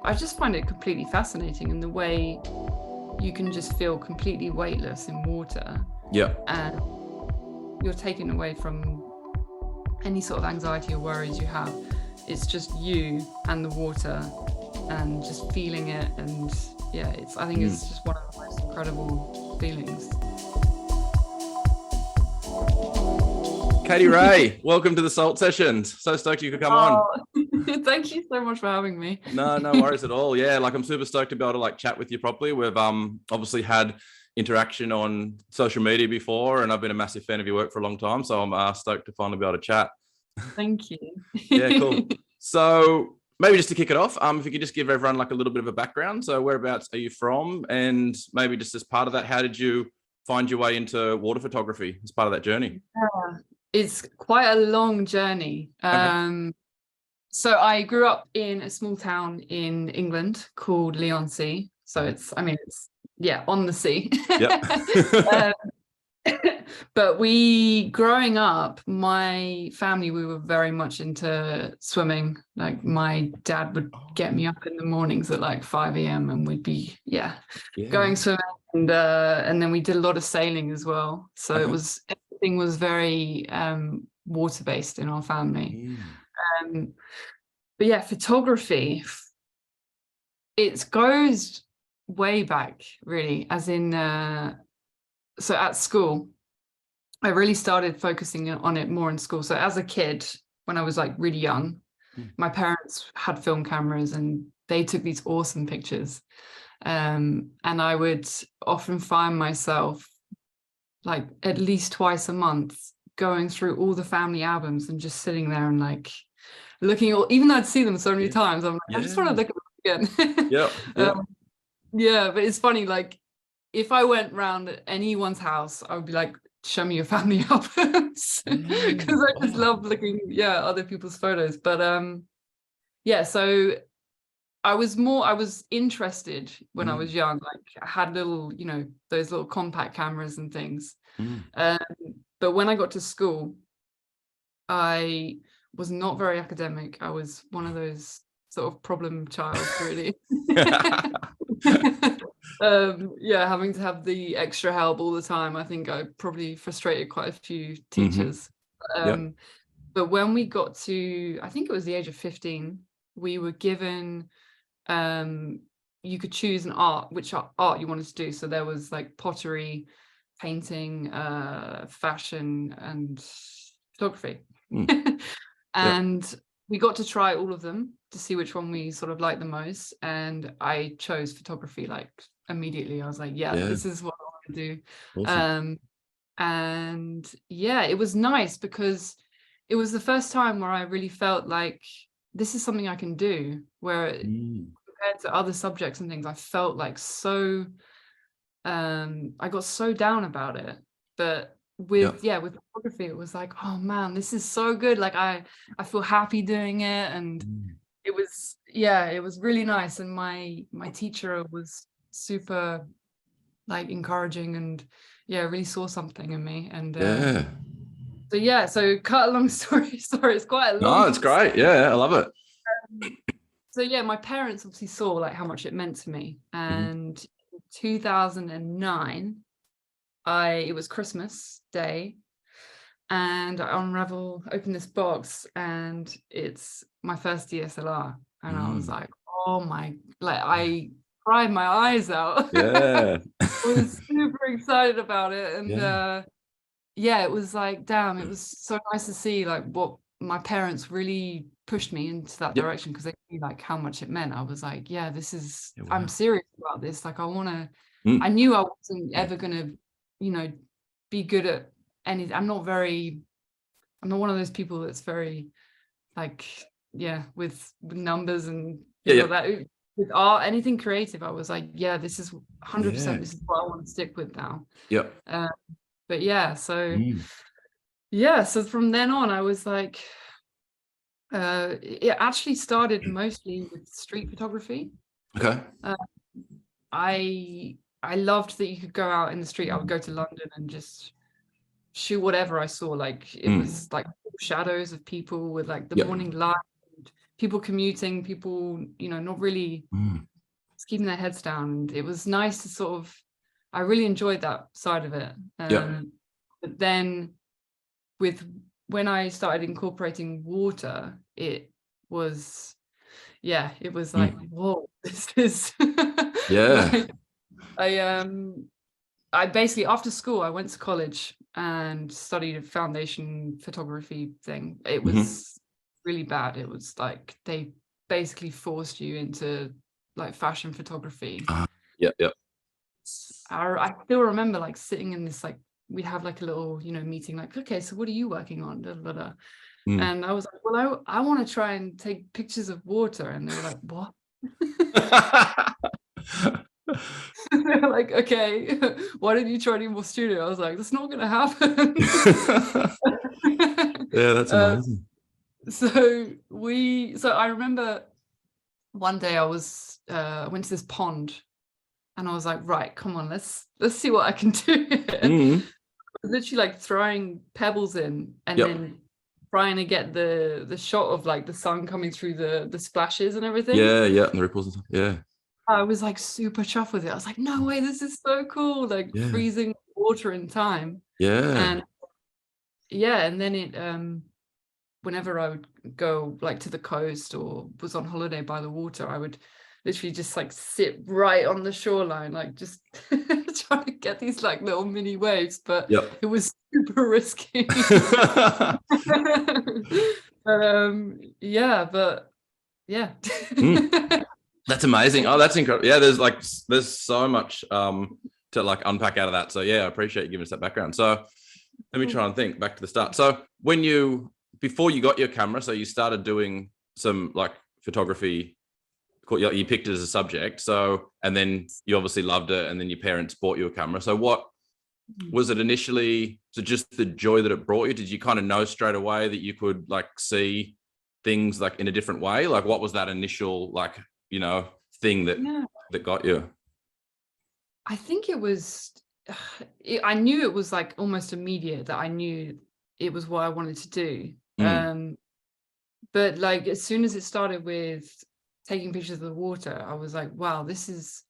I just find it completely fascinating in the way you can just feel completely weightless in water. Yeah. And you're taken away from any sort of anxiety or worries you have. It's just you and the water and just feeling it. And yeah, I think it's just one of the most incredible feelings. Katie Ray, welcome to the Salt Sessions. So stoked you could come on. Thank you so much for having me. No worries at all. Yeah, like I'm super stoked to be able to chat with you properly. We've obviously had interaction on social media before, and I've been a massive fan of your work for a long time. So I'm stoked to finally be able to chat. Thank you. Yeah, cool. So maybe just to kick it off, if you could just give everyone a little bit of a background. So whereabouts are you from? And maybe just as part of that, how did you find your way into water photography as part of that journey? It's quite a long journey. Okay. So I grew up in a small town in England called Leigh-on-Sea. So it's on the sea. Yep. But growing up, my family, we were very much into swimming. Like my dad would get me up in the mornings at 5 a.m. and we'd be going swimming, and then we did a lot of sailing as well. So everything was very water based in our family. But yeah, photography, it goes way back, really, as in so at school I really started focusing on it more in school. So as a kid, when I was really young, my parents had film cameras and they took these awesome pictures, and I would often find myself at least twice a month going through all the family albums and just sitting there and looking at, even though I'd see them so many times, I'm I just want to look at them again. Yeah, but it's funny, if I went round anyone's house, I would be show me your family albums, because I just love looking other people's photos. But so I was interested when I was young. I had little, those little compact cameras and things. But when I got to school, I was not very academic. I was one of those sort of problem child, really. Having to have the extra help all the time. I think I probably frustrated quite a few teachers. But when we got to, I think it was the age of 15, we were given, you could choose which art you wanted to do. So there was pottery, painting, fashion, and photography. And we got to try all of them to see which one we sort of liked the most. And I chose photography immediately. I was this is what I want to do. Awesome. And it was nice because it was the first time where I really felt this is something I can do, where compared to other subjects and things, I felt so I got so down about it. But with photography, it was oh man, this is so good. I feel happy doing it, and it was really nice. And my teacher was super encouraging, and really saw something in me. And so cut a long story, sorry, it's quite a long. No, it's great. I love it. So my parents obviously saw how much it meant to me. And in 2009, it was Christmas Day, and I opened this box, and it's my first DSLR, and I was oh my, I cried my eyes out. I was super excited about it, and it was damn, it was so nice to see what my parents really pushed me into that direction, because they knew how much it meant. I was this is I'm serious about this. I want to I knew I wasn't ever gonna be good at anything. I'm not one of those people that's very with numbers and that. With art, anything creative, I was this is 100%, this is what I want to stick with now. But so from then on, I was it actually started mostly with street photography. I loved that you could go out in the street. I would go to London and just shoot whatever I saw. It was shadows of people with the morning light, and people commuting, people, you know, not really just keeping their heads down. And it was nice to sort of, I really enjoyed that side of it. But then when I started incorporating water, it was like, whoa, this is like, I basically, after school, I went to college and studied a foundation photography thing. It was really bad. It was like they basically forced you into like fashion photography. I still remember like sitting in this, like, we'd have like a little, you know, meeting, like, okay, so what are you working on? Da, da, da. And I was like, well, I want to try and take pictures of water. And they were like, what? They were like, okay, why didn't you try any more studio? I was like, that's not going to happen. Yeah, that's amazing. So I remember one day I went to this pond and I was like, right, come on, let's see what I can do here. Literally like throwing pebbles in and then trying to get the shot of like the sun coming through the splashes and everything. And the ripples and stuff. Yeah. I was like super chuffed with it. I was like, no way, this is so cool, like freezing water in time. And and then it whenever I would go like to the coast or was on holiday by the water, I would literally just like sit right on the shoreline, like just trying to get these like little mini waves, but it was super risky. That's amazing. Oh, that's incredible. Yeah, there's so much to like unpack out of that. So yeah, I appreciate you giving us that background. So let me try and think back to the start. So before you got your camera, so you started doing some like photography, you picked it as a subject. So, and then you obviously loved it, and then your parents bought you a camera. So what was it initially? So just the joy that it brought you? Did you kind of know straight away that you could like see things like in a different way? Like what was that initial like, you know, thing that got you? I think it was, I knew it was like almost immediate that I knew it was what I wanted to do. But like as soon as it started with taking pictures of the water, I was like, wow, this is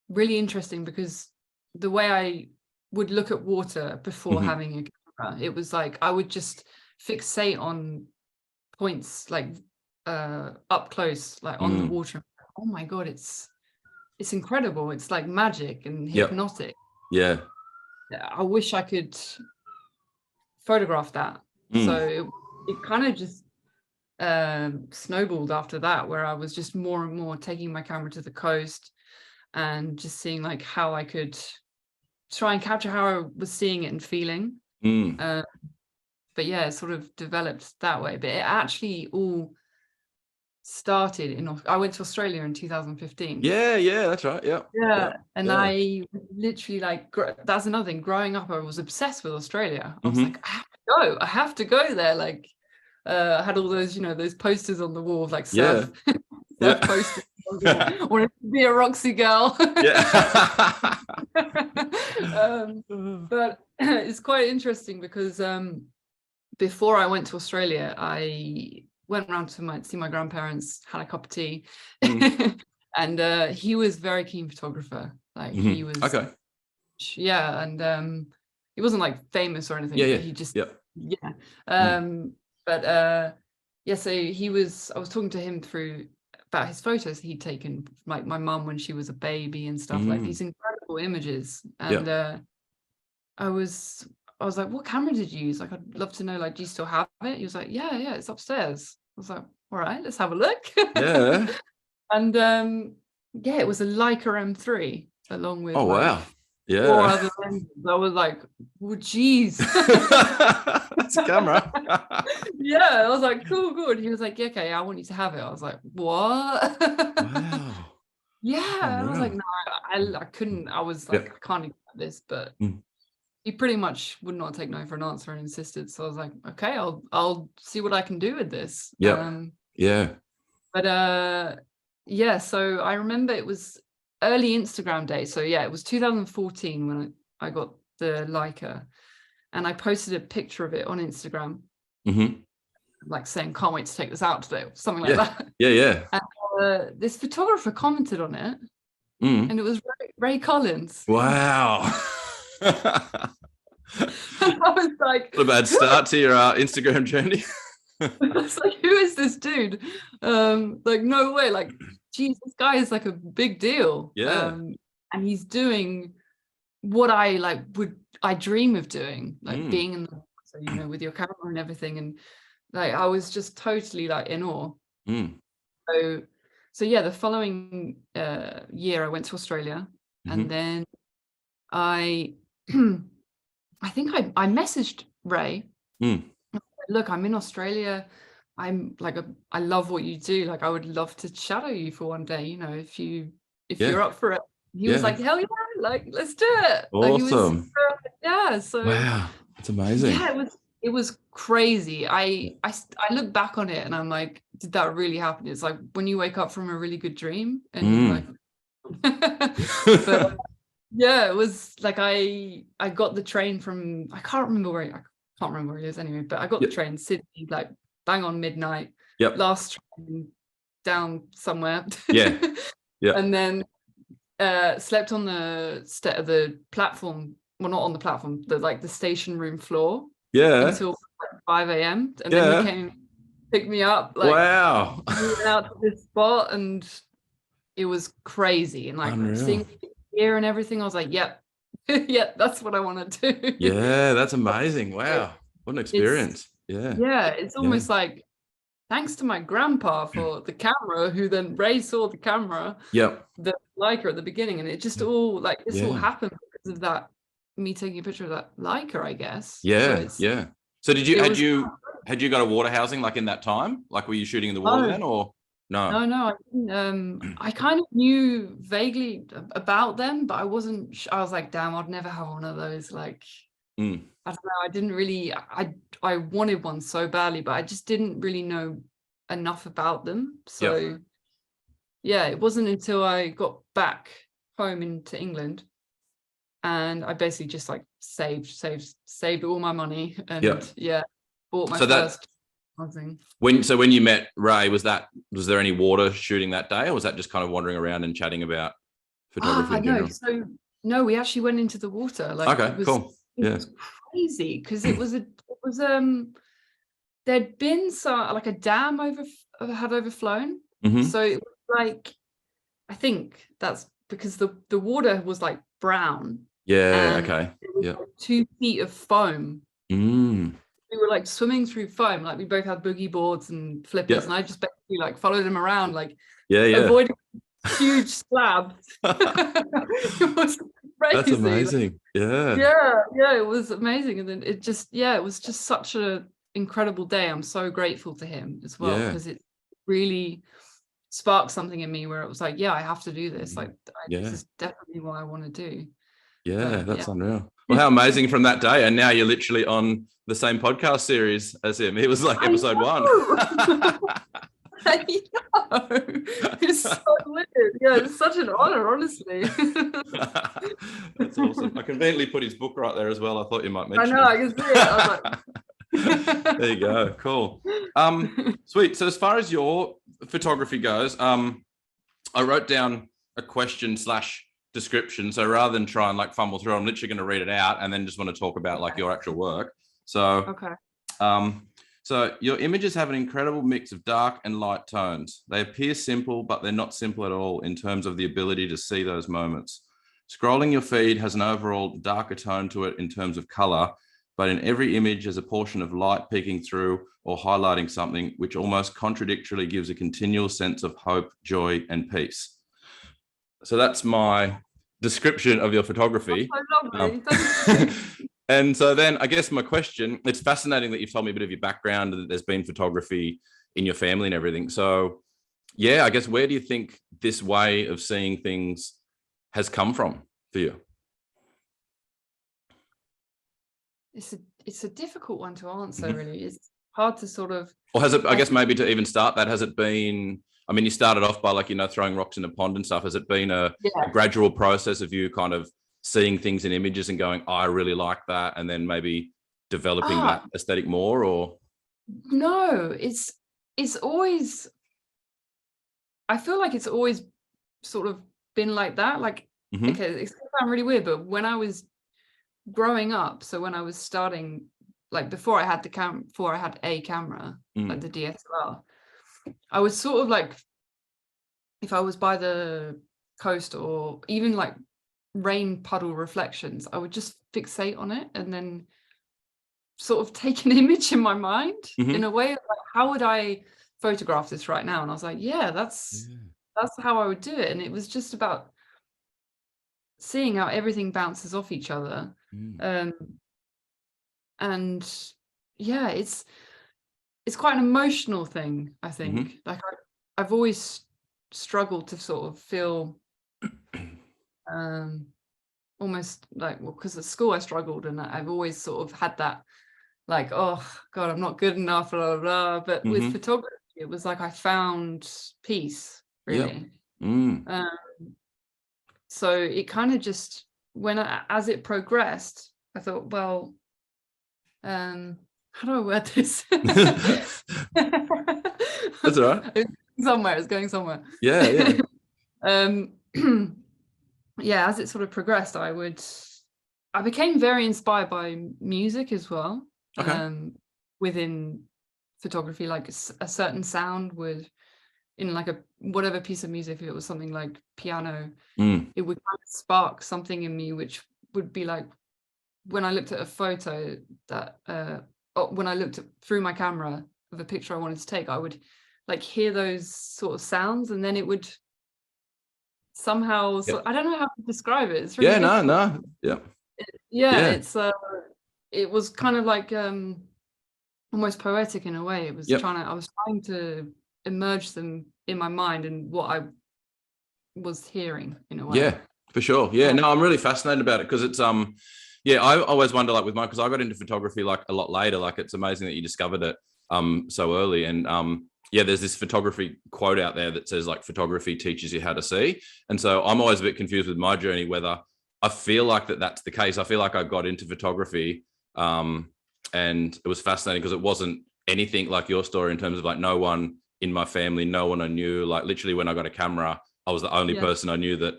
really interesting, because the way I would look at water before having a camera, it was like I would just fixate on points like up close, like on the water. Oh my god, it's incredible. It's like magic and hypnotic. I wish I could photograph that. So it kind of just snowballed after that, where I was just more and more taking my camera to the coast and just seeing like how I could try and capture how I was seeing it and feeling. But yeah, it sort of developed that way. But it actually all started I went to Australia in 2015. Yeah, that's right. And I literally like, that's another thing, growing up I was obsessed with Australia. I was like, I have to go there. Like I had all those, you know, those posters on the wall of like surf posters. I wanted to be a Roxy girl. But it's quite interesting because before I went to Australia, I went around to see my grandparents, had a cup of tea, and he was very keen photographer. Like he was and he wasn't like famous or anything, but he just so I was talking to him about his photos he'd taken, like my mum when she was a baby and stuff, like these incredible images. And I was like, what camera did you use? Like, I'd love to know, like, do you still have it? He was like, yeah, it's upstairs. I was like, all right, let's have a look. And it was a Leica M3 along with four other lenses. I was like, oh geez. It's a camera. I was like, cool, good. He was like, yeah, okay, I want you to have it. I was like, what? Wow. I was like, no, I couldn't. I was like, I can't accept this, but he pretty much would not take no for an answer and insisted. So I was like, okay, I'll see what I can do with this. But so I remember it was early Instagram day. So it was 2014 when I got the Leica, and I posted a picture of it on Instagram. like saying, "Can't wait to take this out today," or something like that. Yeah. And this photographer commented on it, and it was Ray Collins. Wow. I was like, what a bad start to your Instagram journey. I was like, who is this dude? Like, no way. Like, geez, this guy is like a big deal. Yeah. And he's doing what I dream of doing, like being in the, so, you know, with your camera and everything. And like, I was just totally like in awe. So yeah, the following year I went to Australia, and then I think I messaged Ray. Look, I'm in Australia. I'm like, I love what you do. Like, I would love to shadow you for one day, you know, if you're up for it. He was like, hell yeah, like, let's do it. Awesome. Like, so wow, that's amazing. Yeah, it was crazy. I look back on it and I'm like, did that really happen? It's like when you wake up from a really good dream and you're like but yeah, it was like I got the train from, I can't remember where he is anyway, but I got the train Sydney, like bang on midnight. Last train down somewhere. And then slept on the platform. Well, not on the platform, the station room floor. Until like 5 a.m. And then he came, picked me up. Like, wow. We went out to this spot and it was crazy. And like seeing here and everything, I was like, yep, that's what I want to do. Yeah, that's amazing. Wow. What an experience. It's almost like, thanks to my grandpa for the camera, who then Ray saw the camera, the Leica at the beginning, and it just all like this all happened because of that, me taking a picture of that Leica, I guess. So had you got a water housing like in that time? Like, were you shooting in the water then, or no? No, I didn't. I kind of knew vaguely about them, but I wasn't. I was like, damn, I'd never have one of those. Like, I don't know. I didn't really. I wanted one so badly, but I just didn't really know enough about them. So it wasn't until I got back home into England, and I basically just like saved all my money, and bought my first housing. When you met Ray, was there any water shooting that day, or was that just kind of wandering around and chatting about photography in general? So no, we actually went into the water. Like, cool. It was crazy because it was there'd been like a dam had overflown. So it was like, I think that's because the water was like brown. Okay. Like 2 feet of foam. We were like swimming through foam. Like, we both had boogie boards and flippers, and I just basically like followed him around, like avoiding huge slabs. It was crazy. That's amazing. It was amazing. And then it was just such an incredible day. I'm so grateful to him as well, because it really sparked something in me where it was like, I have to do this. Like, this is definitely what I want to do. That's unreal. Well, how amazing from that day, and now you're literally on the same podcast series as him. It was like episode 1. I know. It's so weird. It's such an honor, honestly. That's awesome. I conveniently put his book right there as well. I thought you might mention I can see it. I was like... There you go. Cool. Sweet. So as far as your photography goes, I wrote down a question / description. So rather than try and like fumble through, I'm literally going to read it out and then just want to talk about like your actual work. So, so your images have an incredible mix of dark and light tones. They appear simple, but they're not simple at all in terms of the ability to see those moments. Scrolling your feed has an overall darker tone to it in terms of color, but in every image there's a portion of light peeking through or highlighting something, which almost contradictorily gives a continual sense of hope, joy, and peace. So that's my description of your photography. And so then I guess my question, it's fascinating that you've told me a bit of your background and that there's been photography in your family and everything. So I guess where do you think this way of seeing things has come from for you? It's a difficult one to answer, really. It's hard to sort of... Or has it, I guess maybe to even start that, has it been... I mean, you started off by throwing rocks in a pond and stuff. Has it been a gradual process of you kind of seeing things in images and going, I really like that, and then maybe developing that aesthetic more, or? No, it's always, I feel like it's always sort of been like that. Like, Hmm. okay, it's gonna sound really weird, but when I was growing up, so when I was starting, like before I had before I had a camera, like Mm. the DSLR, I was sort of like, if I was by the coast or even like rain puddle reflections, I would just fixate on it and then sort of take an image in my mind in Hmm. a way of like, how would I photograph this right now? And I was like, yeah, Yeah. that's how I would do it. And it was just about seeing how everything bounces off each other. Mm. Um, and yeah, it's quite an emotional thing, I Hmm. think. Like I've always struggled to sort of feel um almost like, well, because at school I struggled and I've always sort of had that like, oh God, I'm not good enough, blah, blah, blah. But with Hmm. photography, it was like I found peace, Yep. really. Mm. Um, so it kind of just as it progressed, I thought, well, how do I word this? That's all right. It's going somewhere. Yeah, yeah. Um, yeah, as it sort of progressed, I became very inspired by music as well. Okay. Within photography, like a certain sound would, in like a whatever piece of music, if it was something like piano, Mm. it would kind of spark something in me, which would be like when I looked at a photo that, or when I looked through my camera of a picture I wanted to take, I would like hear those sort of sounds, and then it would somehow. So Yep. I don't know how to describe it. It's really Yeah, no, difficult. no. Yeah. Yeah, Yeah. it was kind of like almost poetic in a way. Yep. I was trying to emerge them in my mind and what I was hearing in a way. Yeah, for sure. Yeah, Uh, no, I'm really fascinated about it because it's yeah, I always wonder like with mine because I got into photography like a lot later. Like it's amazing that you discovered it so early. And yeah, there's this photography quote out there that says like photography teaches you how to see. And so I'm always a bit confused with my journey whether I feel like that's the case. I feel like I got into photography and it was fascinating because it wasn't anything like your story in terms of like no one in my family, no one I knew. Like literally when I got a camera, I was the only yeah, person I knew that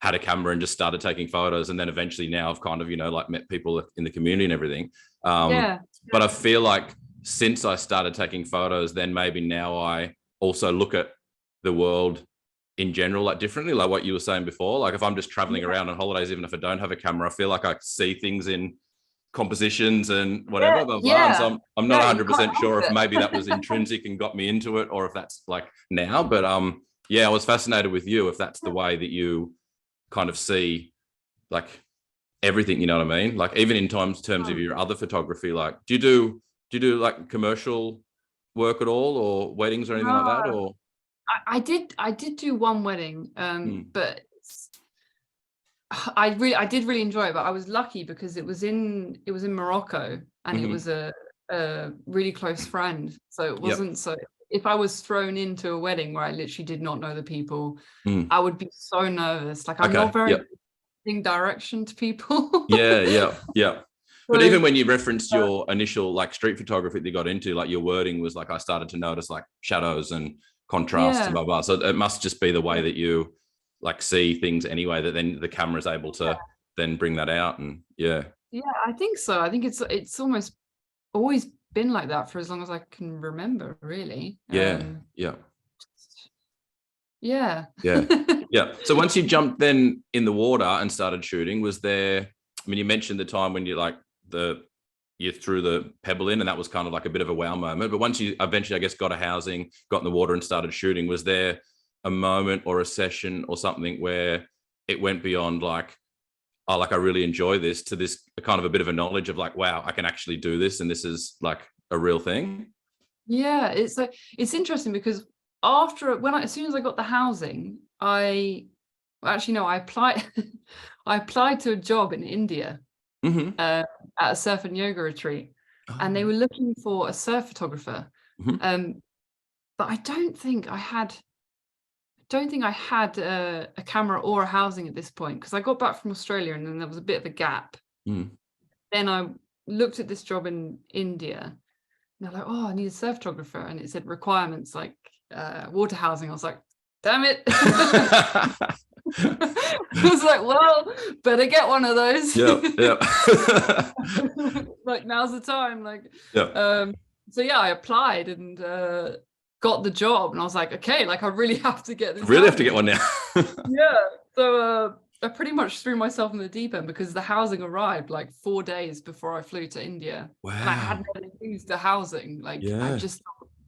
had a camera and just started taking photos. And then eventually now I've kind of, like met people in the community and everything. Um, yeah, but I feel like since I started taking photos, then maybe now I also look at the world in general like differently, like what you were saying before. Like if I'm just traveling yeah, around on holidays, even if I don't have a camera, I feel like I see things in compositions and yeah, whatever, blah, blah. And so yeah, I'm not yeah. You can't 100% sure help if it. maybe that was intrinsic and got me into it or if that's like now. But yeah, I was fascinated with you if that's the way that you kind of see like everything, you know what I mean? Like even in terms of Mm. your other photography, like do you do like commercial work at all or weddings or anything like No, that? Or I did do one wedding, hmm. but I did really enjoy it. But I was lucky because it was in Morocco, and it Mm-hmm. was a really close friend. So it Yep. wasn't so. If I was thrown into a wedding where I literally did not know the people, Mm. I would be so nervous. Like I'm not Okay. very Yep. good at giving direction to people. Yeah, yeah, yeah. But So even when you referenced your initial like street photography that you got into, like your wording was like I started to notice like shadows and contrasts and yeah, blah blah. So it must just be the way that you like see things anyway that then the camera is able to then bring that out and yeah. yeah, I think so. I think it's almost always been like that for as long as I can remember, really. Yeah, yeah, Yeah. yeah, yeah. So once you jumped then in the water and started shooting, was there? I mean, you mentioned the time when you like you threw the pebble in, and that was kind of like a bit of a wow moment. But once you eventually, I guess, got a housing, got in the water, and started shooting, was there a moment or a session or something where it went beyond like, oh, like I really enjoy this to this kind of a bit of a knowledge of like, wow, I can actually do this, and this is like a real thing. Yeah, it's interesting because as soon as I got the housing, actually no, I applied I applied to a job in India Mm-hmm. uh, at a surf and yoga retreat, and they Oh, were looking for a surf photographer. mm-hmm. Um, but don't think I had a camera or a housing at this point because I got back from Australia and then there was a bit of a gap. Mm. Then I looked at this job in India. they're like, oh, I need a surf photographer, and it said requirements like water housing. I was like, damn it. I was like, well, better get one of those. Yeah. Like, now's the time. Like, Yeah. so yeah, I applied and got the job, and I was like, okay, like I really have to get this. Really have to get one now. Yeah. So I pretty much threw myself in the deep end because the housing arrived like 4 days before I flew to India. And I Wow. hadn't even used the housing. Like Yeah.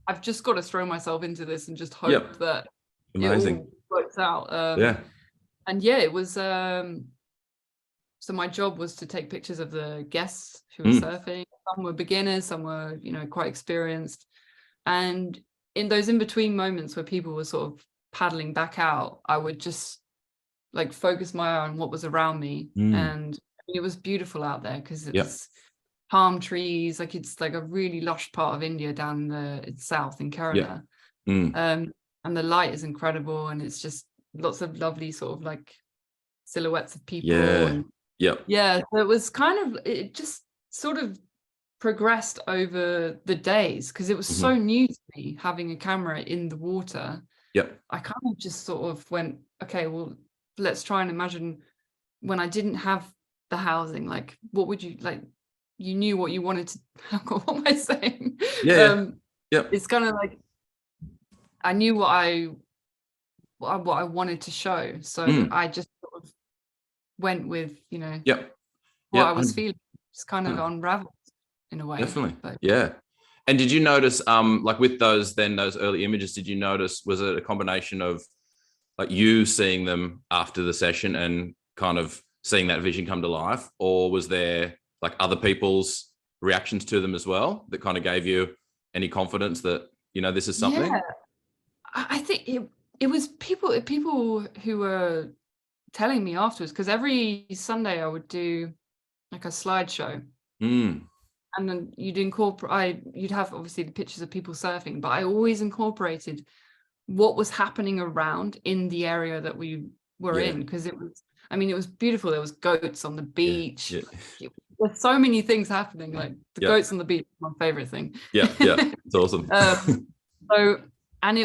I've just got to throw myself into this and just hope Yep. that it Amazing. all works out. Yeah. And yeah, it was so my job was to take pictures of the guests who were surfing. Some were beginners, some were, you know, quite experienced. And in those in-between moments where people were sort of paddling back out, I would just like focus my eye on what was around me. And it was beautiful out there because it's palm trees, like it's like a really lush part of India down the south in Kerala. And the light is incredible, and it's just lots of lovely sort of like silhouettes of people. And so it was kind of, it just sort of progressed over the days because it was so new to me having a camera in the water. I kind of just sort of went, okay, well, let's try and imagine when I didn't have the housing, like what would you like, you knew what you wanted to what am I saying? It's kind of like I knew what I wanted to show, so I just sort of went with, you know, what I was feeling, just kind of unraveled in a way. Definitely. But And did you notice like with those early images, did you notice, was it a combination of like you seeing them after the session and kind of seeing that vision come to life, or was there like other people's reactions to them as well that kind of gave you any confidence that, you know, this is something? yeah, I think it was people who were telling me afterwards, because every Sunday I would do like a slideshow, and then you'd have obviously the pictures of people surfing, but I always incorporated what was happening around in the area that we were in, because it was beautiful. There was goats on the beach. There's so many things happening. Like the goats on the beach is my favorite thing. It's awesome. So, and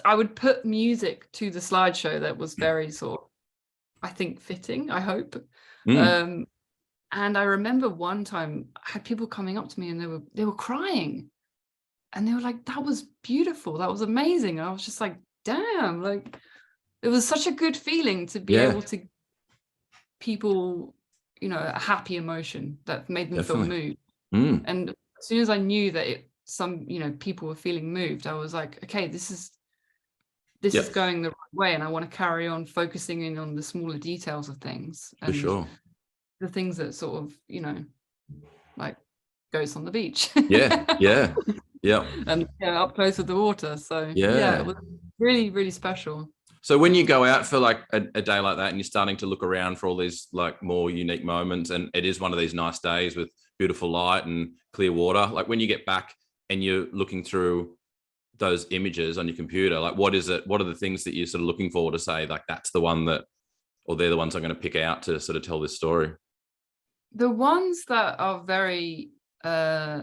I would put music to the slideshow that was very sort of, I think, fitting, I hope. And I remember one time I had people coming up to me and they were crying, and they were like, that was beautiful, that was amazing. And I was just like, damn, like it was such a good feeling to be able to people, you know, a happy emotion that made them feel moved. And as soon as I knew that some, you know, people were feeling moved, I was like, okay, this is going the right way, and I want to carry on focusing in on the smaller details of things. And For sure. the things that sort of, you know, like goes on the beach. And up close with the water. So it was really, really special. So when you go out for like a day like that and you're starting to look around for all these like more unique moments, and it is one of these nice days with beautiful light and clear water, like when you get back and you're looking through those images on your computer, like what are the things that you're sort of looking for to say like that's the one that, or they're the ones I'm going to pick out to sort of tell this story? The ones that are very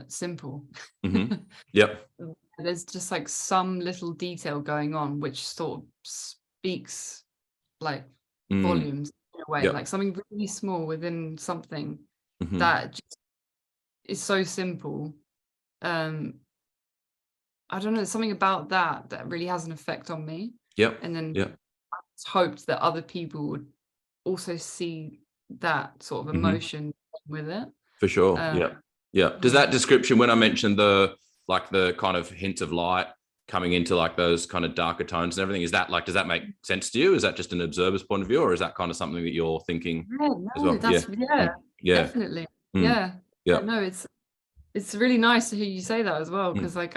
simple. There's just like some little detail going on which sort of speaks like volumes in a way, like something really small within something that just is so simple. I don't know, there's something about that really has an effect on me. And then I just hoped that other people would also see that sort of emotion with it. For sure. Does that description, when I mentioned the kind of hint of light coming into like those kind of darker tones and everything, is that like, does that make sense to you? Is that just an observer's point of view, or is that kind of something that you're thinking as well? Definitely. No, it's really nice to hear you say that as well, because like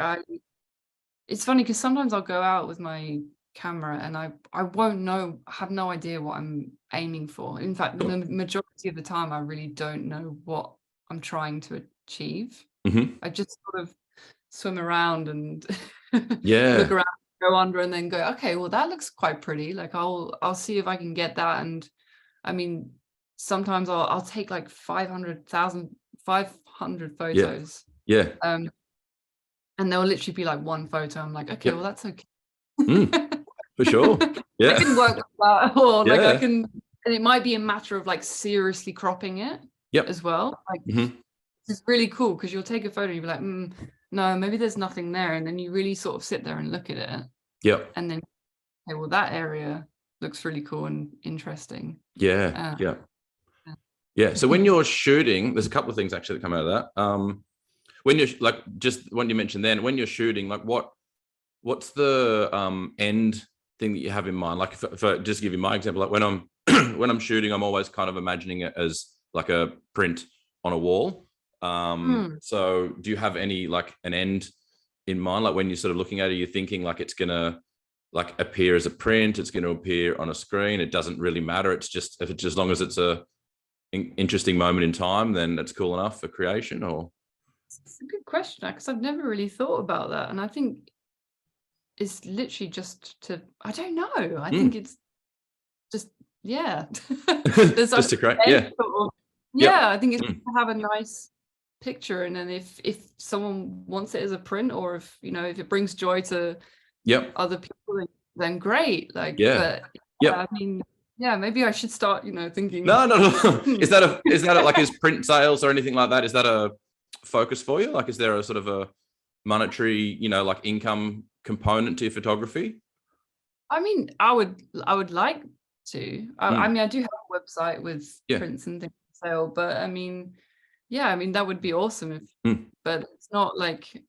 it's funny because sometimes I'll go out with my camera and I won't have no idea what I'm aiming for. In fact, the majority of the time I really don't know what I'm trying to achieve. I just sort of swim around and look around, go under, and then go, okay, well that looks quite pretty, like I'll see if I can get that. And I mean, sometimes I'll take like 500 photos. and there'll literally be like one photo. I'm like, okay, well, that's okay. For sure. Yeah. I can work with that, or like I Yeah. can, and it might be a matter of like seriously cropping it as well. Like it's really cool because you'll take a photo and you'll be like, no, maybe there's nothing there. And then you really sort of sit there and look at it. Yep. And then, okay, well, that area looks really cool and interesting. Yeah. Yeah. So when you're shooting, there's a couple of things actually that come out of that. When you're like, just what you mentioned then, when you're shooting, like what's the end thing that you have in mind? Like if I just give you my example, like when I'm when I'm shooting, I'm always kind of imagining it as like a print on a wall. So do you have any like an end in mind? Like when you're sort of looking at it, you're thinking like it's gonna like appear as a print, it's going to appear on a screen. It doesn't really matter. It's just if it's as long as it's a interesting moment in time, then it's cool enough for creation. Or it's a good question because I've never really thought about that, and I think it's literally just to, I don't know. I think it's just just to create. I think it's to have a nice picture, and then if someone wants it as a print, or if if it brings joy to other people, then great. Like but I mean, maybe I should start thinking no is that like is print sales or anything like that, is that a focus for you? Like is there a sort of a monetary like income component to your photography? I mean, I would like to. I mean, I do have a website with prints and things for sale, but I mean, that would be awesome if but it's not like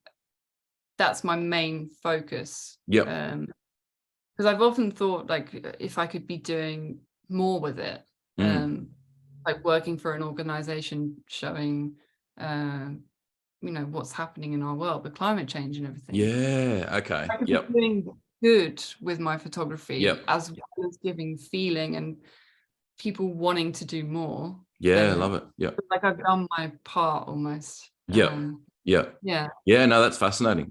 that's my main focus. Because I've often thought like if I could be doing more with it, like working for an organization showing what's happening in our world with climate change and everything. Okay. I could be doing good with my photography as well as giving feeling and people wanting to do more. I love it. Like I've done my part almost. No, that's fascinating.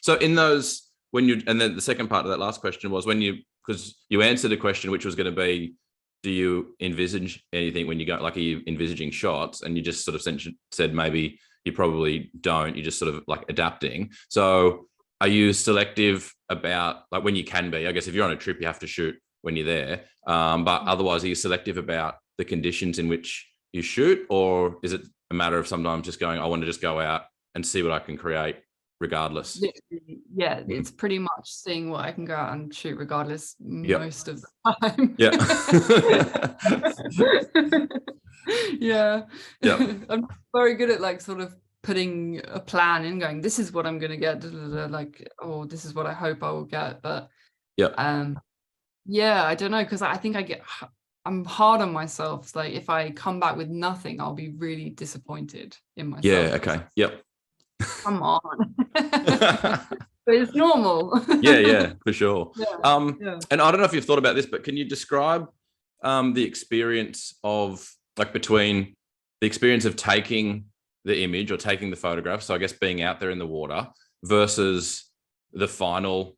So in those, and then the second part of that last question was because you answered a question which was going to be, do you envisage anything when you go, like, are you envisaging shots? And you just sort of said maybe you probably don't, you're just sort of like adapting. So are you selective about like when you can be? I guess if you're on a trip, you have to shoot when you're there. But otherwise, are you selective about the conditions in which you shoot? Or is it a matter of sometimes just going, I want to just go out and see what I can create regardless? Literally, it's pretty much seeing what I can go out and shoot regardless most of the time. I'm very good at like sort of putting a plan in, going, this is what I'm going to get, like, or this is what I hope I will get. But I don't know, because I think I'm hard on myself. So, like if I come back with nothing, I'll be really disappointed in myself. Come on. But it's normal. For sure. And I don't know if you've thought about this, but can you describe the experience of like between the experience of taking the image or taking the photograph, so I guess being out there in the water, versus the final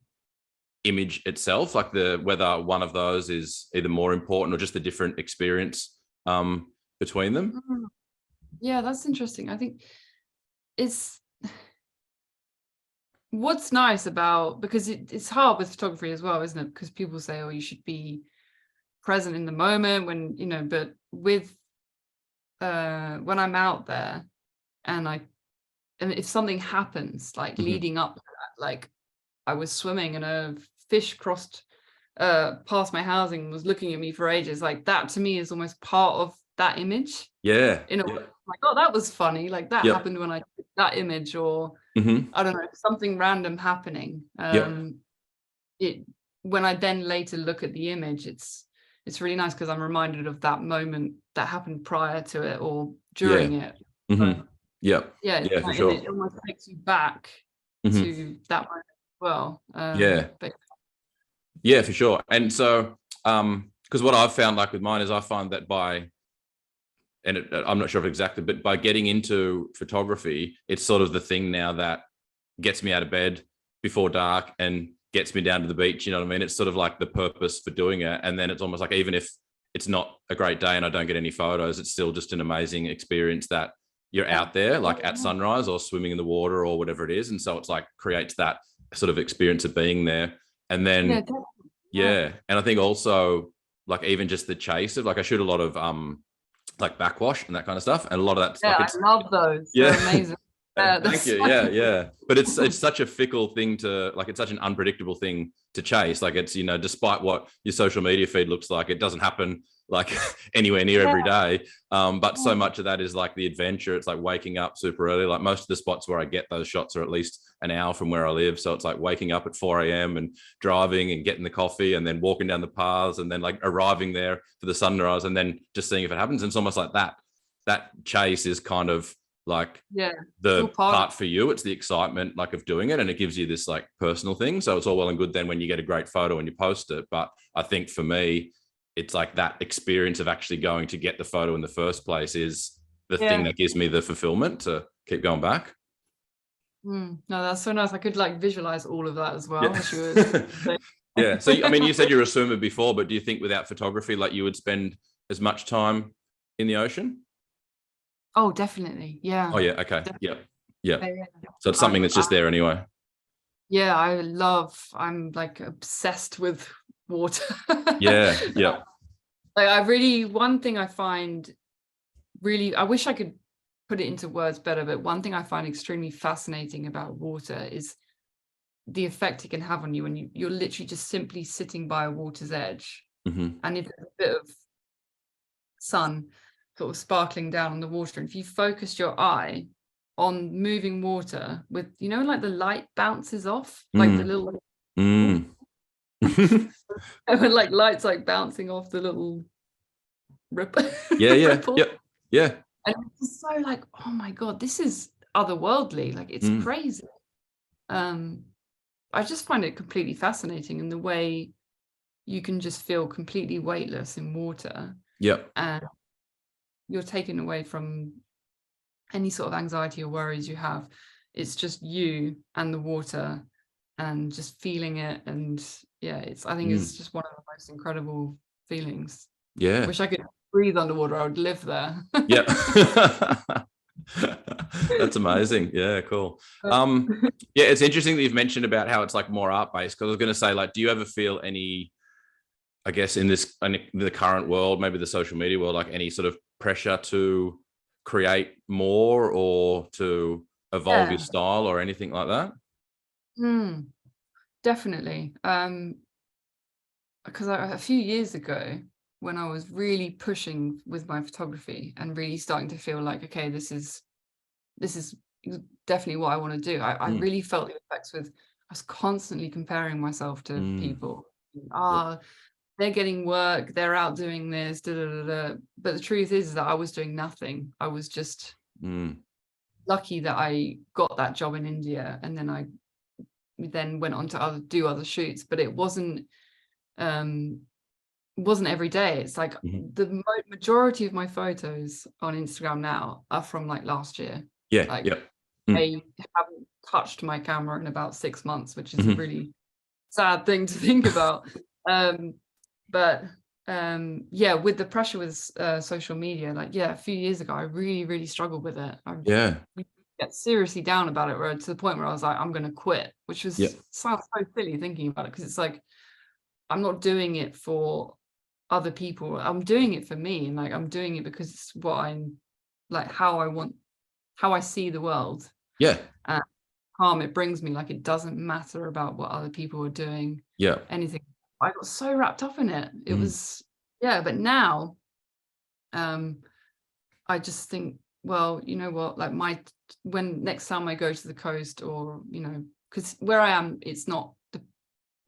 image itself, like whether one of those is either more important or just a different experience between them? Yeah, that's interesting. I think it's what's nice about, because it's hard with photography as well, isn't it? Because people say, oh, you should be present in the moment when, but with when I'm out there and if something happens, like leading up to that, like I was swimming and a fish crossed past my housing and was looking at me for ages, like that to me is almost part of that image. In a way, like, oh, that was funny, like that happened when I took that image, or I don't know, something random happening. When I then later look at the image, it's really nice because I'm reminded of that moment that happened prior to it or during it. For sure. It almost takes you back to that moment as well. For sure. And so because what I've found, like with mine, is I find that I'm not sure if exactly, but by getting into photography, it's sort of the thing now that gets me out of bed before dark and gets me down to the beach. You know what I mean? It's sort of like the purpose for doing it. And then it's almost like, even if it's not a great day and I don't get any photos, it's still just an amazing experience that you're out there like at sunrise or swimming in the water or whatever it is. And so it's like creates that sort of experience of being there. And then, and I think also like even just the chase of like, I shoot a lot of like backwash and that kind of stuff. And a lot of that's like, I love those. They're amazing. Thank you. Yeah. But it's such a fickle thing to like, it's such an unpredictable thing to chase. Like it's, you know, despite what your social media feed looks like, it doesn't happen like anywhere near every day. But so much of that is like the adventure. It's like waking up super early. Like most of the spots where I get those shots are at least an hour from where I live. So it's like waking up at 4 a.m. and driving and getting the coffee and then walking down the paths and then like arriving there for the sunrise and then just seeing if it happens. And it's almost like that chase is kind of like the part for you. It's the excitement like of doing it, and it gives you this like personal thing. So it's all well and good then when you get a great photo and you post it, but I think for me it's like that experience of actually going to get the photo in the first place is the thing that gives me the fulfillment to keep going back. No, that's so nice. I could like visualize all of that as well. Yeah. So I mean, you said you're a swimmer before, but do you think without photography like you would spend as much time in the ocean? Oh, definitely. Yeah. Oh, yeah. Okay. Yeah. So it's something that's just there anyway. Yeah, I'm like obsessed with water. Yeah. Like one thing I find really, I wish I could put it into words better, but one thing I find extremely fascinating about water is the effect it can have on you when you're literally just simply sitting by a water's edge. And if there's a bit of sun sort of sparkling down on the water, and if you focus your eye on moving water with, you know, like the light bounces off, like the little like lights like bouncing off the little ripple. Yeah. And it's so like, oh my god, this is otherworldly, like it's crazy. I just find it completely fascinating in the way you can just feel completely weightless in water. And you're taken away from any sort of anxiety or worries you have. It's just you and the water and just feeling it. And I think it's just one of the most incredible feelings. I wish I could breathe underwater. I would live there. That's amazing. Yeah, cool. It's interesting that you've mentioned about how it's like more art-based, because I was going to say, like, do you ever feel any, I guess in the current world, maybe the social media world, like any sort of pressure to create more or to evolve your style or anything like that? Definitely. Because a few years ago, when I was really pushing with my photography and really starting to feel like, okay, this is definitely what I want to do. I really felt the effects I was constantly comparing myself to people. They're getting work, they're out doing this, but the truth is that I was doing nothing. I was just lucky that I got that job in India, and then I went on to do other shoots, but it wasn't every day. It's like the majority of my photos on Instagram now are from like last year. I haven't touched my camera in about 6 months, which is a really sad thing to think about. But with the pressure with social media, like a few years ago, I really, really struggled with it. I get seriously down about it, to the point where I was like, I'm going to quit, which was sounds so silly thinking about it, because it's like I'm not doing it for other people. I'm doing it for me, and like I'm doing it because it's what I'm like, how I see the world. And calm it brings me. Like, it doesn't matter about what other people are doing. Anything. I got so wrapped up in it. It was but now I just think, well, you know what, like when next time I go to the coast, or you know, because where I am, it's not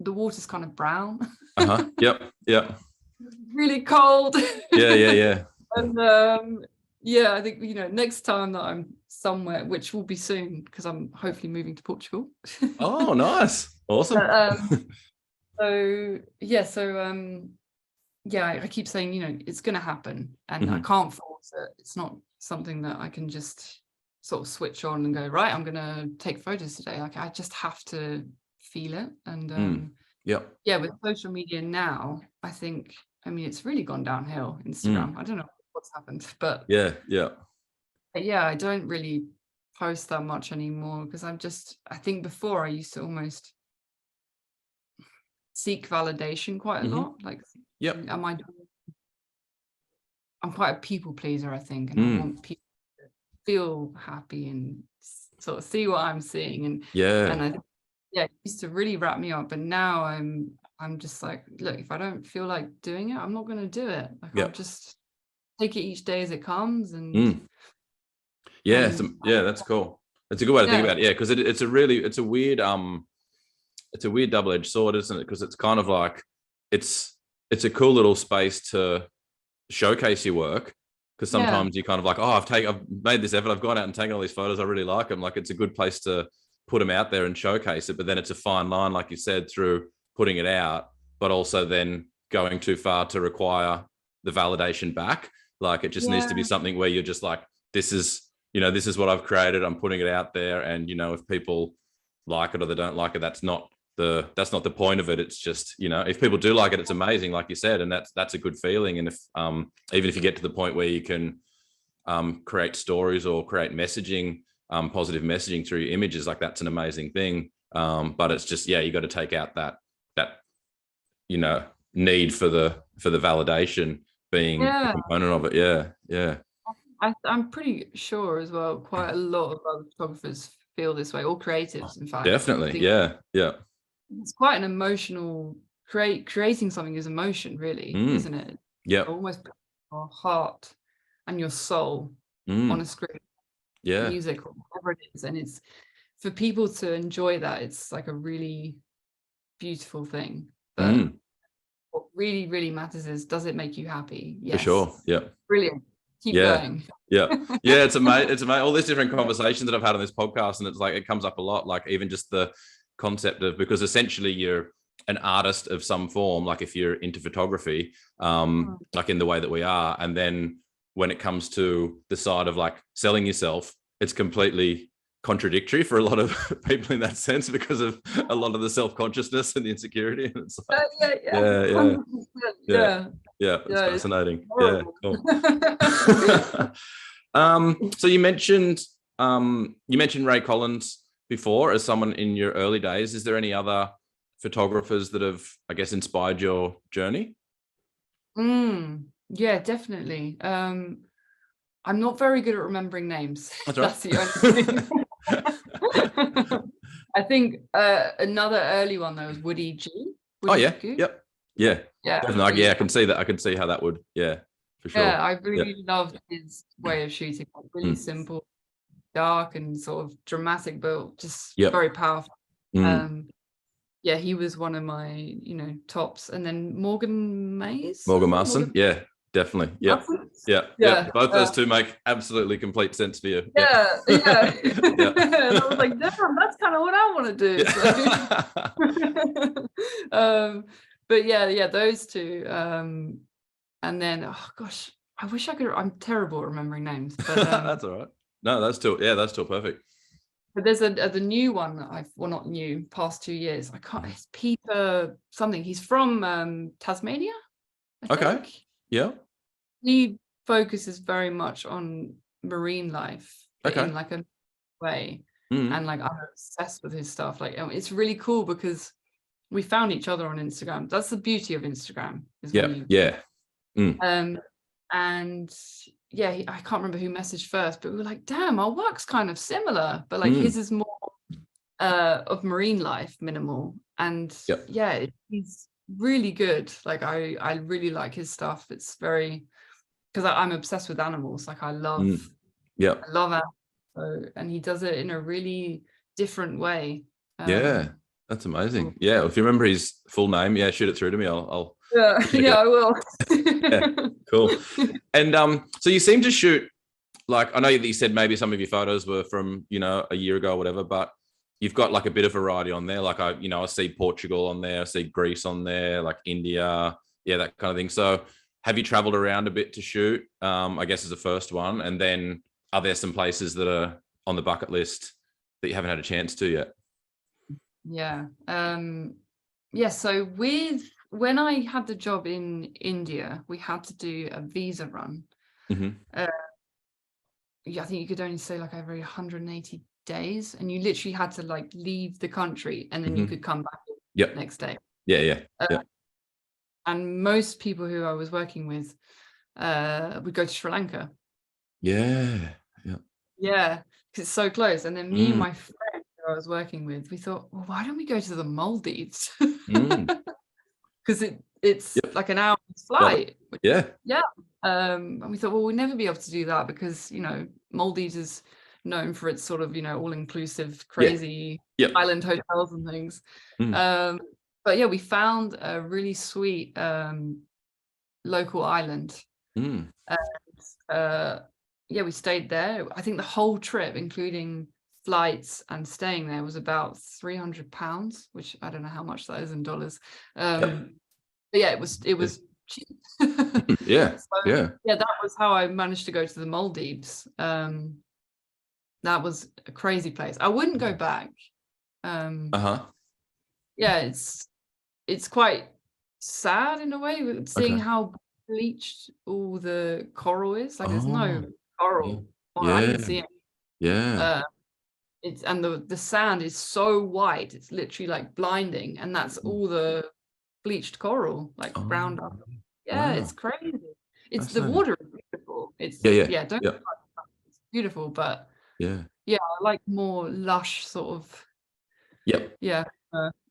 the water's kind of brown. Really cold. And I think, you know, next time that I'm somewhere, which will be soon, because I'm hopefully moving to Portugal. Oh, nice. Awesome. I keep saying, you know, it's going to happen, and I can't force it. It's not something that I can just sort of switch on and go, right, I'm going to take photos today. Like, I just have to feel it. And with social media now, I think, I mean, it's really gone downhill. Instagram, I don't know what's happened, but yeah, I don't really post that much anymore because I think before I used to almost seek validation quite a Hmm. lot. Like, Yep. I'm quite a people pleaser, I think, and I Mm. want people to feel happy and sort of see what I'm seeing. Yeah. And I think, yeah, it used to really wrap me up. But now I'm just like, look, if I don't feel like doing it, I'm not going to do it. Like, I'll Yep. just take it each day as it comes. Mm. Yeah. And Yeah, that's cool. It's a good way to think yeah, about it. Yeah, because it's a weird double-edged sword, isn't it? Because it's kind of like it's it's a cool little space to showcase your work. Because yeah, sometimes you kind of like, oh, I've made this effort, I've gone out and taken all these photos, I really like them. Like it's a good place to put them out there and showcase it. But then it's a fine line, like you said, through putting it out, but also then going too far to require the validation back. Like it just needs to be yeah, something where you're just like, this is what I've created. I'm putting it out there, and if people like it or they don't like it, that's not the point of it. It's just, if people do like it, it's amazing, like you said, and that's a good feeling. And if even if you get to the point where you can create stories or create messaging, positive messaging through your images, like that's an amazing thing. But it's just, yeah, you got to take out that need for the validation being a yeah. component of it. Yeah, yeah, I'm pretty sure as well, quite a lot of other photographers feel this way, or creatives, in fact. I definitely. think Yeah, yeah. it's quite an emotional creating something is emotion, really, Mm, isn't it? yep. Almost put your heart and your soul on a Mm, screen, yeah. music or whatever it is. And it's for people to enjoy that, it's like a really beautiful thing. But Mm, what really, really matters is, does it make you happy? for Yes. sure. Yep. Brilliant. Keep Yeah. going. Yeah. Yeah. It's amazing. It's amazing. All these different conversations that I've had on this podcast, and it's like, it comes up a lot, like even just the concept of, because essentially you're an artist of some form, like if you're into photography, like in the way that we are. And then when it comes to the side of like selling yourself, it's completely contradictory for a lot of people in that sense, because of a lot of the self-consciousness and the insecurity. And it's like, Yeah, yeah, yeah, yeah, 100%. yeah, Yeah, yeah. It's yeah, it's fascinating. Yeah, horrible. cool. So you mentioned Ray Collins before as someone in your early days. Is there any other photographers that have, I guess, inspired your journey? Yeah, definitely. I'm not very good at remembering names. That's That's the only thing. right. I think another early one though was Woody G. Oh Woody yeah, G. yep, yeah, Yeah, definitely. Yeah, I can see that. I can see how that would. Yeah, for sure. yeah. I Yeah. really loved his way of shooting. Like, really Mm. simple, dark, and sort of dramatic, but just Yep. very powerful. Mm. Yeah, he was one of my, tops. And then Morgan Morgan Mason, Marson. Yeah, definitely. Yep. Mason? Yep. Yeah, Yep. Both those two make absolutely complete sense for you. Yep. yeah, yeah. Yeah. And I was like, damn, that's kind of what I want to do. Yeah. So, but yeah, those two. And then, oh gosh, I wish I could. I'm terrible at remembering names, but That's all right. No, that's still, yeah, that's still perfect. there's the new one that well, not new, past 2 years. I can't. It's Peter something. He's from Tasmania, I Okay. think. Yeah. He focuses very much on marine life, but Okay. in like a way. Mm. And like I'm obsessed with his stuff. Like it's really cool because we found each other on Instagram. That's the beauty of Instagram, is when Yeah. you Yeah. Mm. and yeah, I can't remember who messaged first, but we were like, damn, our work's kind of similar, but like Mm. his is more of marine life, minimal. And Yep. yeah, he's really good. Like I really like his stuff. It's very, because I'm obsessed with animals. Like Mm. Yep. I love animals. So, and he does it in a really different way. Yeah. That's amazing. Yeah. If you remember his full name, yeah, shoot it through to me. I'll Yeah, check yeah, it. I will. Yeah. Cool. And so you seem to shoot, like, I know that you said maybe some of your photos were from, a year ago or whatever, but you've got like a bit of variety on there. Like I see Portugal on there, I see Greece on there, like India, yeah, that kind of thing. So have you traveled around a bit to shoot? I guess as the first one. And then are there some places that are on the bucket list that you haven't had a chance to yet? Yeah. Yeah, so when I had the job in India, we had to do a visa run. Mm-hmm. Uh, I think you could only stay like every 180 days, and you literally had to like leave the country and then you could come back Yep. next day. Yeah. And most people who I was working with would go to Sri Lanka. Yeah. Yeah, because it's so close. And then me and my friend who I was working with, we thought, well, why don't we go to the Maldives? Because it's Yep. like an hour's Got it. flight. Yeah. Yeah. And we thought, well, we'll never be able to do that because, you know, Maldives is known for its sort of, you know, all-inclusive, crazy Yep. island hotels and things. But yeah, we found a really sweet local island. And yeah, we stayed there. I think the whole trip, including flights and staying there, was about £300, which I don't know how much that is in dollars. But yeah, it was cheap. Yeah. So, yeah, that was how I managed to go to the Maldives. That was a crazy place. I wouldn't go back. Yeah, it's quite sad in a way, seeing how bleached all the coral is. Like there's no coral. Well, I didn't see it. It's and the sand is so white, it's literally like blinding, and that's all the bleached coral, like browned up. Yeah, it's crazy. It's the water is beautiful. It's it's beautiful, but yeah, I like more lush sort of.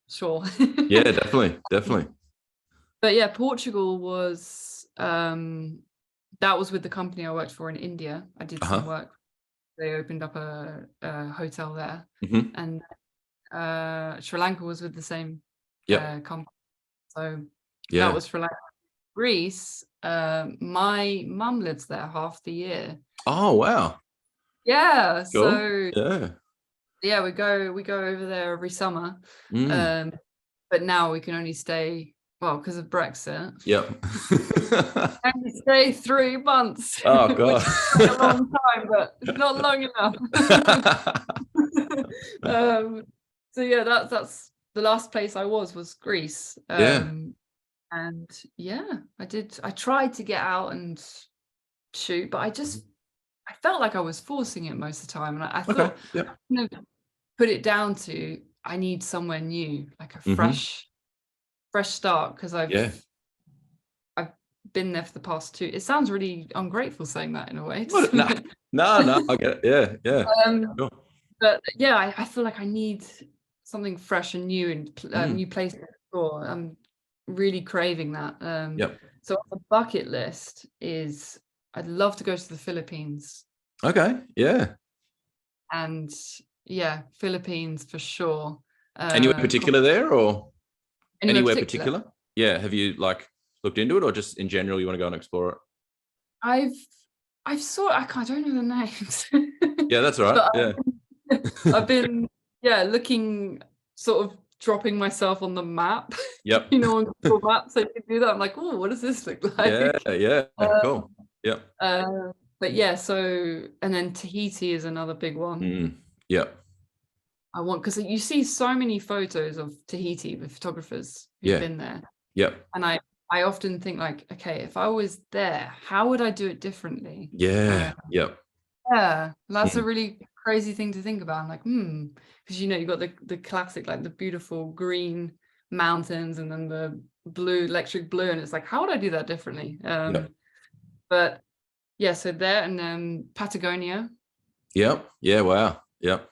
Sure. Yeah, definitely. But yeah, Portugal was that was with the company I worked for in India. I did some work. They opened up a hotel there, and Sri Lanka was with the same company. So that was Sri Lanka. Greece, my mum lives there half the year. Oh wow. Yeah. Cool. So yeah, we go over there every summer. But now we can only stay, well, because of Brexit. And we stay 3 months. Oh god. Which is a long time, but it's not long enough. So yeah, that's the last place I was Greece. And yeah, I tried to get out and shoot, but I felt like I was forcing it most of the time. And I thought, you know, put it down to, I need somewhere new, like a fresh start, because I've been there for the past 2. It sounds really ungrateful saying that in a way. No, I get it. Yeah. Sure. But yeah, I feel like I need something fresh and new and new place to explore. I'm really craving that. So on the bucket list is I'd love to go to the Philippines. Okay. Yeah. And yeah, Philippines for sure. Anywhere particular there, or anywhere particular? Yeah. Have you like looked into it, or just in general you want to go and explore it? I don't know the names. Yeah, that's all right. I've been looking, sort of dropping myself on the map. Yep. You know, on Google Maps, so you can do that. I'm like, oh, what does this look like? Yeah. Cool. Yep. But yeah, so, and then Tahiti is another big one. Yep. I want, because you see so many photos of Tahiti with photographers who've been there. Yep. And I often think like, okay, if I was there, how would I do it differently? Yep. Yeah, that's a really crazy thing to think about. I'm like, because you know, you've got the classic, like the beautiful green mountains and then the blue, electric blue, and it's like, how would I do that differently? But yeah, so there, and then Patagonia. Yep. Yeah. Wow. Yep.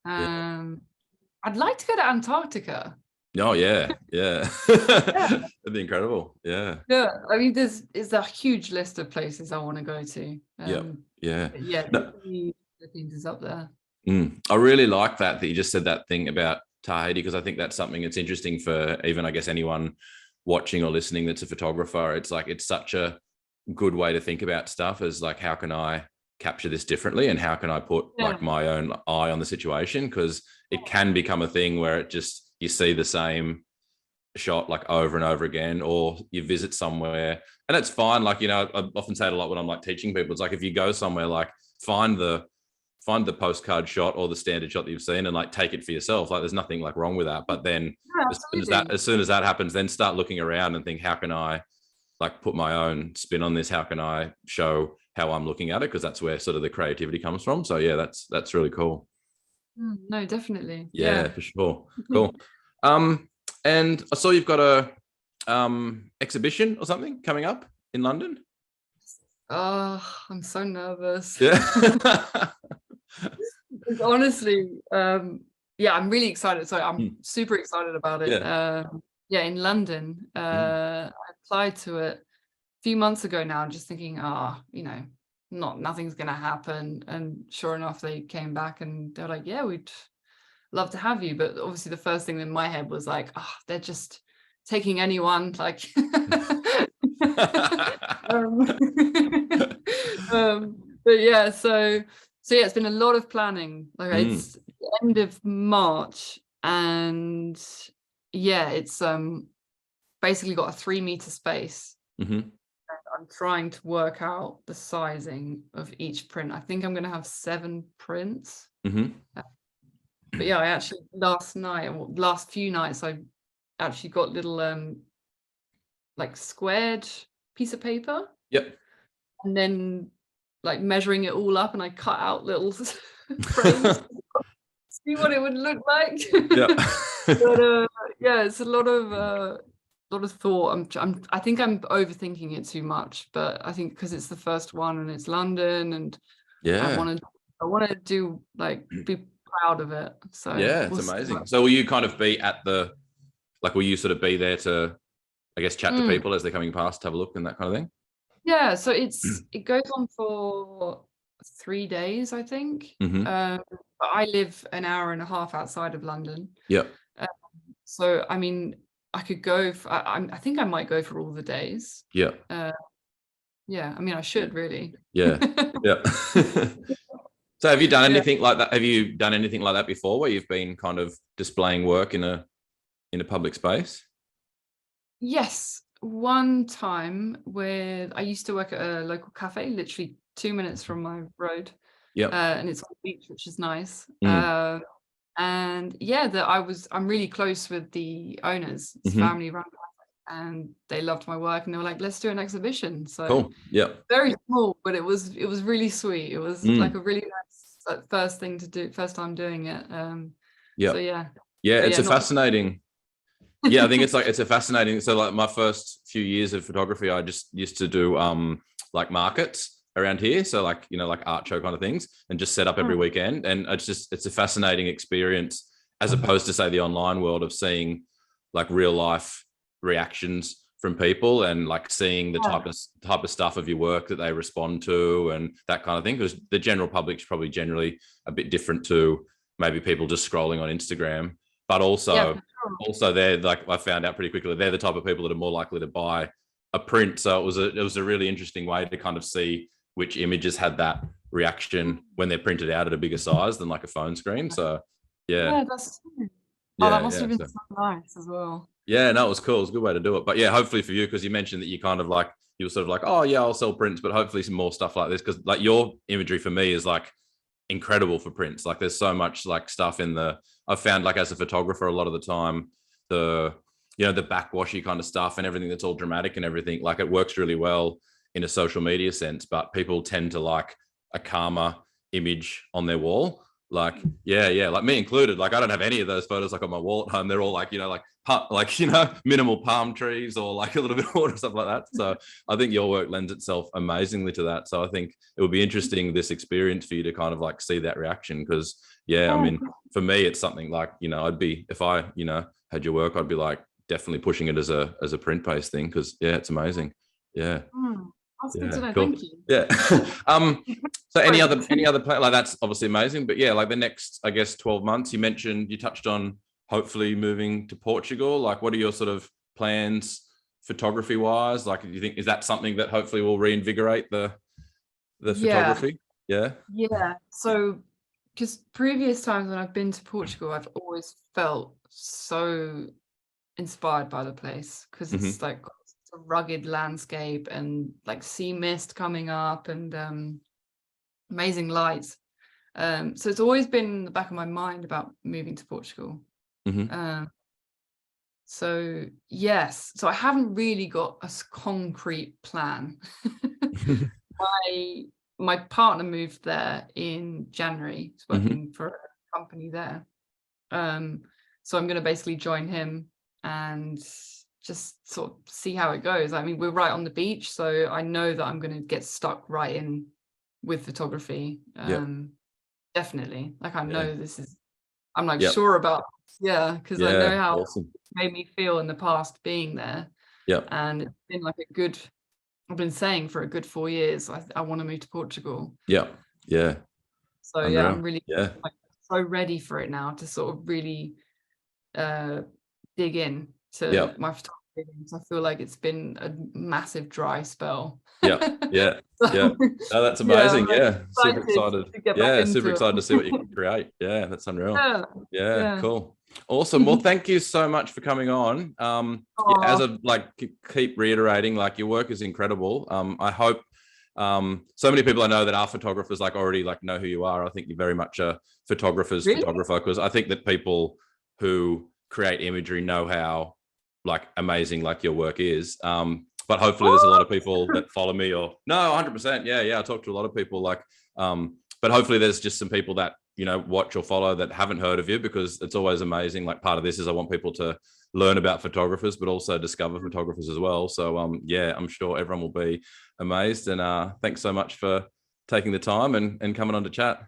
I'd like to go to Antarctica. Oh yeah. That'd be incredible. Yeah. I mean, there's a huge list of places I want to go to. Philippines is up there. I really like that you just said that thing about Tahiti, because I think that's something that's interesting for even, I guess, anyone watching or listening that's a photographer. It's like, it's such a good way to think about stuff as like, how can I capture this differently, and how can I put like my own eye on the situation, because it can become a thing where it just, you see the same shot like over and over again, or you visit somewhere and it's fine. Like, you know, I often say it a lot when I'm like teaching people. It's like, if you go somewhere, like find the postcard shot or the standard shot that you've seen and like take it for yourself. Like there's nothing like wrong with that. But then as soon as that happens, then start looking around and think, how can I like put my own spin on this. How can I show how I'm looking at it? Because that's where sort of the creativity comes from. So yeah, that's really cool. No, definitely. Yeah, Yeah. for sure. Cool. And I saw you've got a exhibition or something coming up in London. Oh, I'm so nervous. Yeah. Honestly, yeah, I'm really excited. So I'm super excited about it. Yeah. Yeah, in London. I applied to it a few months ago now, just thinking, you know, nothing's gonna happen. And sure enough, they came back and they're like, yeah, we'd love to have you. But obviously the first thing in my head was like, they're just taking anyone, like but yeah, so yeah, it's been a lot of planning. Like it's the end of March, and yeah, it's basically got a 3-meter space. I'm trying to work out the sizing of each print. I think I'm going to have 7 prints. But yeah, I actually last few nights, I actually got little like squared piece of paper. Yep. And then like measuring it all up, and I cut out little frames to see what it would look like. Yeah. But yeah, it's a lot of thought. I think I'm overthinking it too much, but I think because it's the first one and it's London, and Yeah. I want to do like be proud of it. So yeah, it's amazing. So will you kind of be at the, like, will you sort of be there to, I guess, chat to people as they're coming past, have a look and that kind of thing? Yeah, so it goes on for 3 days, I think. But I live an hour and a half outside of London. Yeah. So I mean, I could go. I think I might go for all the days. Yeah. Yeah, I mean, I should really. Yeah. Yeah. So have you done anything like that? Have you done anything like that before, where you've been kind of displaying work in a public space? Yes, one time where I used to work at a local cafe, literally 2 minutes from my road. Yeah. And it's on the beach, which is nice. And yeah, I'm really close with the owners. It's family run, and they loved my work, and they were like, let's do an exhibition. So cool. Yeah. Very small, but it was really sweet. It was like a really nice first time doing it. Yeah. So yeah. Yeah, it's a fascinating. Yeah, I think it's a fascinating. So like my first few years of photography, I just used to do like markets around here. So like, you know, like art show kind of things, and just set up every weekend. And it's a fascinating experience, as opposed to say the online world of seeing like real life reactions from people, and like seeing the type of stuff of your work that they respond to and that kind of thing. Because the general public's probably generally a bit different to maybe people just scrolling on Instagram. But also they're like, I found out pretty quickly, they're the type of people that are more likely to buy a print. So it was a really interesting way to kind of see which images had that reaction when they're printed out at a bigger size than like a phone screen. So yeah, that's true. That must have been so nice as well. Yeah, no, it was cool. It was a good way to do it. But yeah, hopefully for you, because you mentioned that you kind of like, you were sort of like, oh yeah, I'll sell prints, but hopefully some more stuff like this, because like your imagery for me is like incredible for prints. Like there's so much like stuff in I've found like as a photographer a lot of the time, the backwashy kind of stuff and everything that's all dramatic and everything, like it works really well in a social media sense, but people tend to like a calmer image on their wall. Like, yeah, like me included. Like I don't have any of those photos like on my wall at home. They're all like, minimal palm trees or like a little bit of water, stuff like that. So I think your work lends itself amazingly to that. So I think it would be interesting, this experience for you to kind of like see that reaction. Because I mean, for me, it's something like, I'd be, if I, had your work, I'd be like definitely pushing it as a print-based thing. Because it's amazing. Yeah. That's good to know. Cool. Thank you. Yeah. So any other plan, like that's obviously amazing, but yeah, like the next, I guess, 12 months, you touched on hopefully moving to Portugal. Like what are your sort of plans photography wise? Like, do you think, is that something that hopefully will reinvigorate the photography? Yeah. So because previous times when I've been to Portugal, I've always felt so inspired by the place, because it's like a rugged landscape and like sea mist coming up and amazing lights. So it's always been in the back of my mind about moving to Portugal. So So yes, so I haven't really got a concrete plan. My partner moved there in January. He's working for a company there. So I'm going to basically join him and just sort of see how it goes. I mean, we're right on the beach, so I know that I'm going to get stuck right in with photography. Definitely. Like, I know this is, I'm like sure about, because I know how it made me feel in the past being there. And it's been like I've been saying for a good 4 years, I want to move to Portugal. So Unreal. I'm really like, so ready for it now to sort of really dig in to my photography. I feel like it's been a massive dry spell. No, that's amazing. Super excited. Super excited to see what you can create. That's unreal. Cool. Awesome. Well, thank you so much for coming on. As I like keep reiterating, like, your work is incredible. I hope so many people I know that are photographers like already like know who you are. I think you're very much a photographer's photographer, because I think that people who create imagery know how like amazing like your work is. But hopefully there's a lot of people that follow me, or no, 100%. I talk to a lot of people like, but hopefully there's just some people that, you know, watch or follow that haven't heard of you, because it's always amazing. Like, part of this is I want people to learn about photographers, but also discover photographers as well. So I'm sure everyone will be amazed. And thanks so much for taking the time and coming on to chat.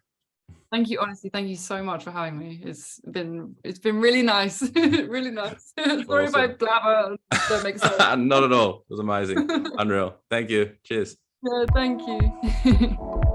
Thank you. Honestly, thank you so much for having me. It's been really nice. Really nice. Sorry if I blabber. Don't make sense. Not at all. It was amazing. Unreal. Thank you. Cheers. Yeah, thank you.